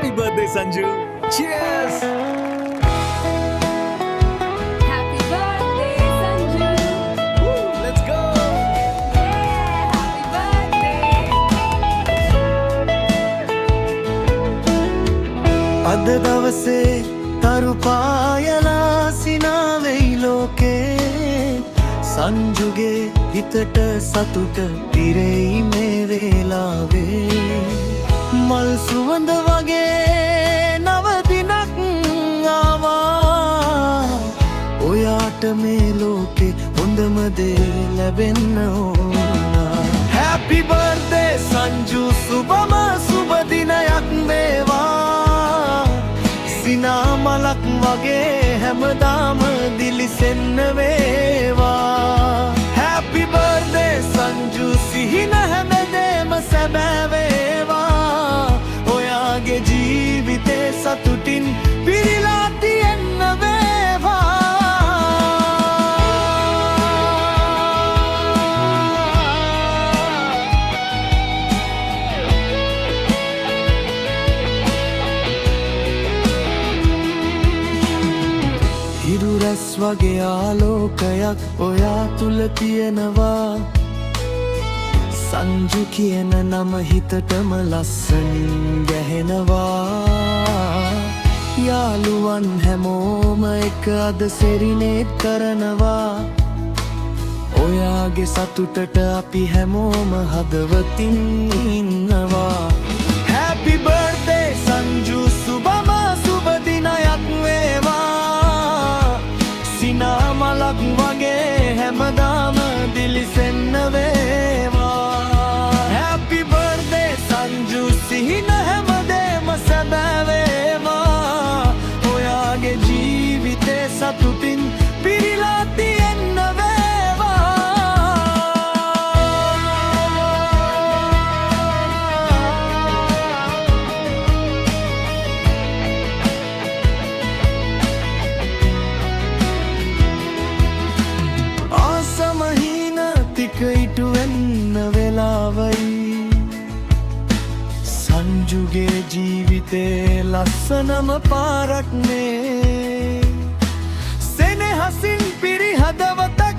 Happy birthday, Sanju. Cheers. Happy birthday, Sanju. Woo, let's go. Yeah, happy birthday. අද දවසේ තරු පායලා සිනාවෙයි ලෝකේ සංජුගේ හිතට සතුට පිරෙයි මේ වේලාවේ මල් සුවඳ වගේ නව දිනක් ආවා ඔයාට මේ ලෝකේ හොඳම දේ ලැබෙන්න ඕන Happy birthday සංජු සුබම සුබ දිනයක් වේවා සිනා මලක් වගේ හැමදාම දිලිසෙන්න වේවා Happy birthday සංජු සිහින හැමදේම සැබෑ වේවා ඔයාගේ ජීවිතේ සතුටින් පිරීලා තියෙන්න වේවා හිරුරැස් වගේ ආලෝකයක් ඔයා තුල තියෙනවා සංජු කියන නම හිතටම ලස්සනින් ගැහෙනවා යාළුවන් හැමෝම එක අද සෙරිනේට් කරනවා ඔයාගේ සතුටට අපි හැමෝම හදවතින් ඉන්නවා Happy birthday සංජු සුබම සුබ දිනයක් වේවා සිනා මලක් වගේ හැමදාම දිලිසෙන්න වේවා Happy birthday සංජු සිහින හැමදේම සැබෑ වේවා ඔයාගේ ජීවිතේ සතුටින් පිරීලා තියෙන්න වේවා ආසමහින ටික ඉටු වෙන්න වෙලාවයි සංජුගේ ජීවිතේ ලස්සනම පාරක් නේ සෙනෙහසින් පිරි හදවතක්